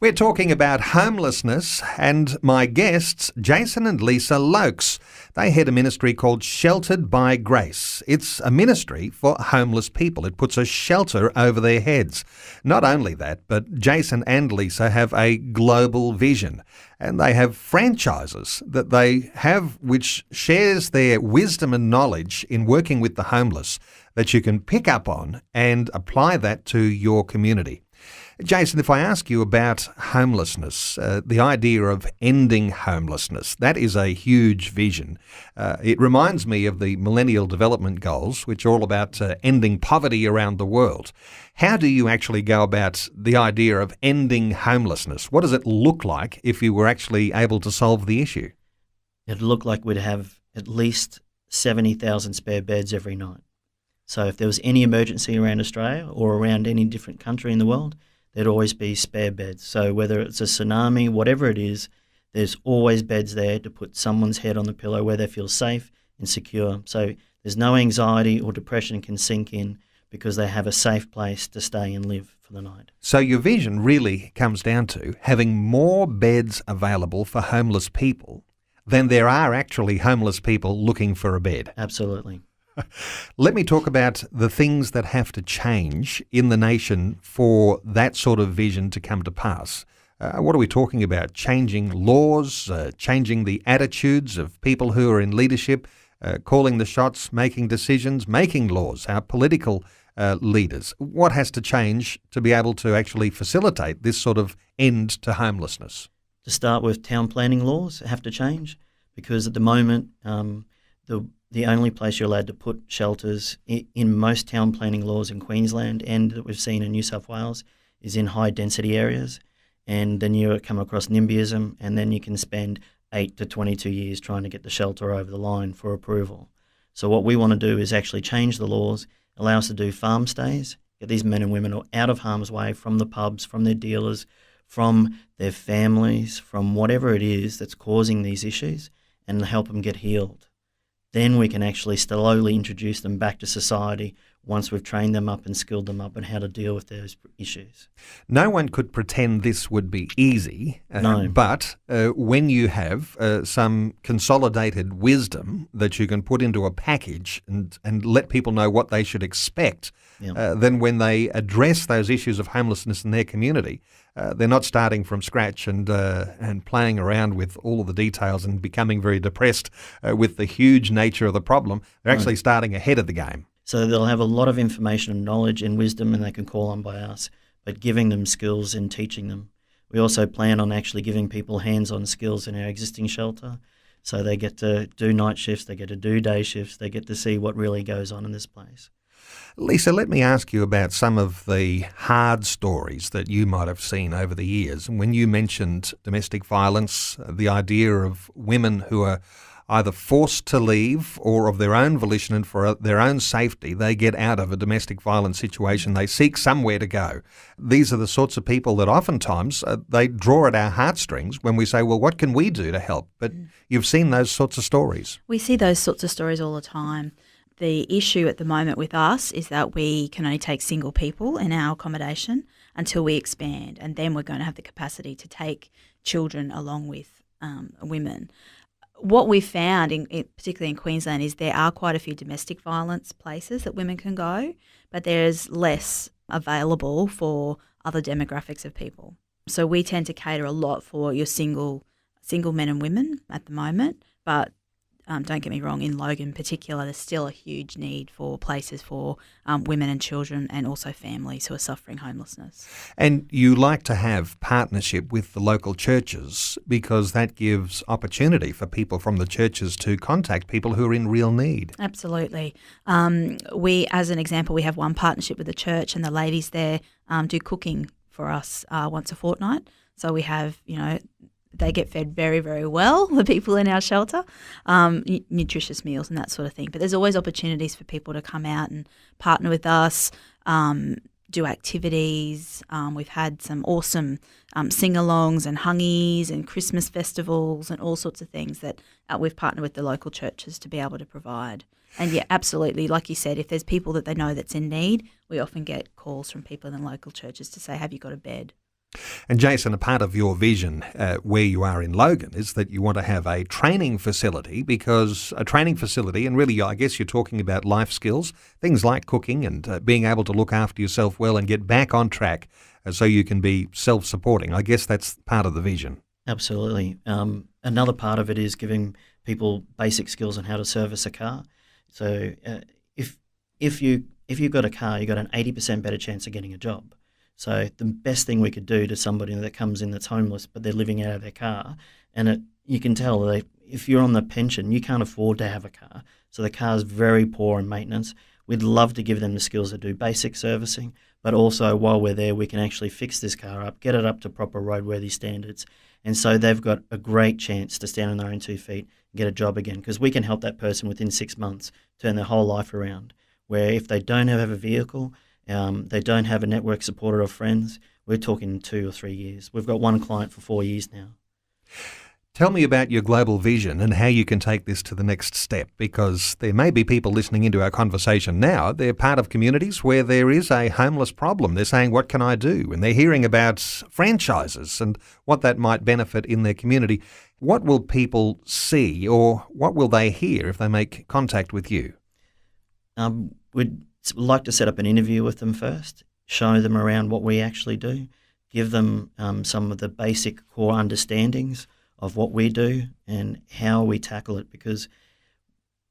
We're talking about homelessness, and my guests, Jason and Lisa Loakes. They head a ministry called Sheltered by Grace. It's a ministry for homeless people. It puts a shelter over their heads. Not only that, but Jason and Lisa have a global vision, and they have franchises that they have which shares their wisdom and knowledge in working with the homeless that you can pick up on and apply that to your community. Jason, if I ask you about homelessness, the idea of ending homelessness, that is a huge vision. It reminds me of the Millennial Development Goals, which are all about ending poverty around the world. How do you actually go about the idea of ending homelessness? What does it look like if you were actually able to solve the issue? It'd look like we'd have at least 70,000 spare beds every night. So if there was any emergency around Australia or around any different country in the world, there'd always be spare beds. So whether it's a tsunami, whatever it is, there's always beds there to put someone's head on the pillow where they feel safe and secure. So there's no anxiety or depression can sink in because they have a safe place to stay and live for the night. So your vision really comes down to having more beds available for homeless people than there are actually homeless people looking for a bed. Absolutely. Let me talk about the things that have to change in the nation for that sort of vision to come to pass. What are we talking about? Changing laws, changing the attitudes of people who are in leadership, calling the shots, making decisions, making laws, our political leaders. What has to change to be able to actually facilitate this sort of end to homelessness? To start with, town planning laws have to change because at the moment the only place you're allowed to put shelters in most town planning laws in Queensland and that we've seen in New South Wales is in high density areas. And then you come across NIMBYism and then you can spend 8 to 22 years trying to get the shelter over the line for approval. So what we want to do is actually change the laws, allow us to do farm stays, get these men and women out of harm's way from the pubs, from their dealers, from their families, from whatever it is that's causing these issues and help them get healed. Then we can actually slowly introduce them back to society once we've trained them up and skilled them up on how to deal with those issues. No one could pretend this would be easy, No. But when you have some consolidated wisdom that you can put into a package and let people know what they should expect, then when they address those issues of homelessness in their community, they're not starting from scratch and playing around with all of the details and becoming very depressed with the huge nature of the problem. They're actually starting ahead of the game. So they'll have a lot of information and knowledge and wisdom and they can call on by us, but giving them skills and teaching them. We also plan on actually giving people hands-on skills in our existing shelter. So they get to do night shifts, they get to do day shifts, they get to see what really goes on in this place. Lisa, let me ask you about some of the hard stories that you might have seen over the years. And when you mentioned domestic violence, the idea of women who are either forced to leave or of their own volition and for their own safety, they get out of a domestic violence situation. They seek somewhere to go. These are the sorts of people that oftentimes they draw at our heartstrings when we say, well, what can we do to help? But you've seen those sorts of stories. We see those sorts of stories all the time. The issue at the moment with us is that we can only take single people in our accommodation until we expand, and then we're going to have the capacity to take children along with women. What we've found, particularly in Queensland, is there are quite a few domestic violence places that women can go, but there's less available for other demographics of people. So we tend to cater a lot for your single men and women at the moment, but don't get me wrong, in Logan in particular, there's still a huge need for places for women and children and also families who are suffering homelessness. And you like to have partnership with the local churches because that gives opportunity for people from the churches to contact people who are in real need. Absolutely. We, as an example, we have one partnership with the church and the ladies there do cooking for us once a fortnight. So we have, they get fed very, very well, the people in our shelter, nutritious meals and that sort of thing. But there's always opportunities for people to come out and partner with us, do activities. We've had some awesome sing-alongs and hungies and Christmas festivals and all sorts of things that we've partnered with the local churches to be able to provide. And yeah, absolutely, like you said, if there's people that they know that's in need, we often get calls from people in the local churches to say, have you got a bed? And Jason, a part of your vision where you are in Logan is that you want to have a training facility, because a training facility, and really I guess you're talking about life skills, things like cooking and being able to look after yourself well and get back on track so you can be self-supporting. I guess that's part of the vision. Absolutely. Another part of it is giving people basic skills on how to service a car. So if you've got a car, you've got an 80% better chance of getting a job. So the best thing we could do to somebody that comes in that's homeless but they're living out of their car, and you can tell if you're on the pension, you can't afford to have a car. So the car's very poor in maintenance. We'd love to give them the skills to do basic servicing, but also while we're there, we can actually fix this car up, get it up to proper roadworthy standards. And so they've got a great chance to stand on their own 2 feet and get a job again, because we can help that person within 6 months turn their whole life around. Where if they don't have a vehicle, they don't have a network supporter of friends, we're talking 2 or 3 years. We've got one client for 4 years now. Tell me about your global vision and how you can take this to the next step, because there may be people listening into our conversation now. They're part of communities where there is a homeless problem. They're saying, what can I do? And they're hearing about franchises and what that might benefit in their community. What will people see, or what will they hear if they make contact with you? We'd like to set up an interview with them first, show them around what we actually do, give them some of the basic core understandings of what we do and how we tackle it, because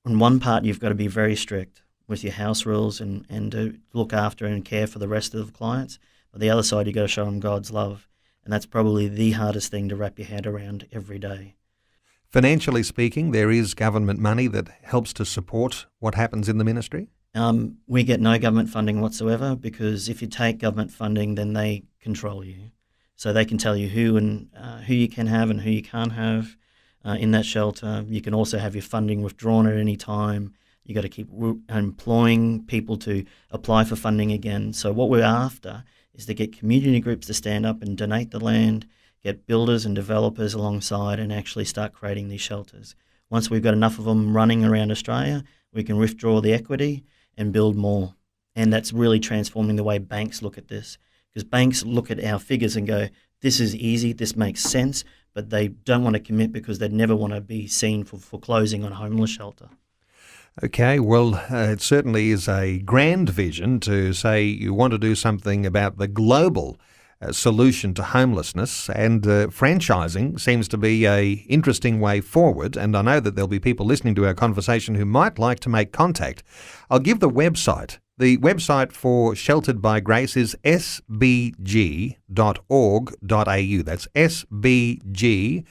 on one part you've got to be very strict with your house rules and to look after and care for the rest of the clients, but the other side you've got to show them God's love, and that's probably the hardest thing to wrap your head around every day. Financially speaking, there is government money that helps to support what happens in the ministry? We get no government funding whatsoever, because if you take government funding, then they control you. So they can tell you who you can have and who you can't have in that shelter. You can also have your funding withdrawn at any time. You got to keep employing people to apply for funding again. So what we're after is to get community groups to stand up and donate the land, get builders and developers alongside, and actually start creating these shelters. Once we've got enough of them running around Australia, we can withdraw the equity and build more. And that's really transforming the way banks look at this. Because banks look at our figures and go, this is easy, this makes sense, but they don't want to commit because they never want to be seen for foreclosing on a homeless shelter. Okay, well, it certainly is a grand vision to say you want to do something about the global solution to homelessness, and franchising seems to be an interesting way forward, and I know that there'll be people listening to our conversation who might like to make contact. I'll give the website. The website for Sheltered by Grace is sbg.org.au. That's sbg.org.au.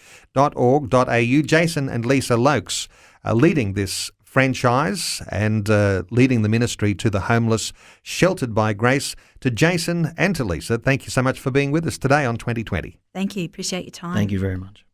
Jason and Lisa Loakes are leading this franchise and leading the ministry to the homeless, Sheltered by Grace. To Jason and to Lisa, thank you so much for being with us today on 2020. Thank you. Appreciate your time. Thank you very much.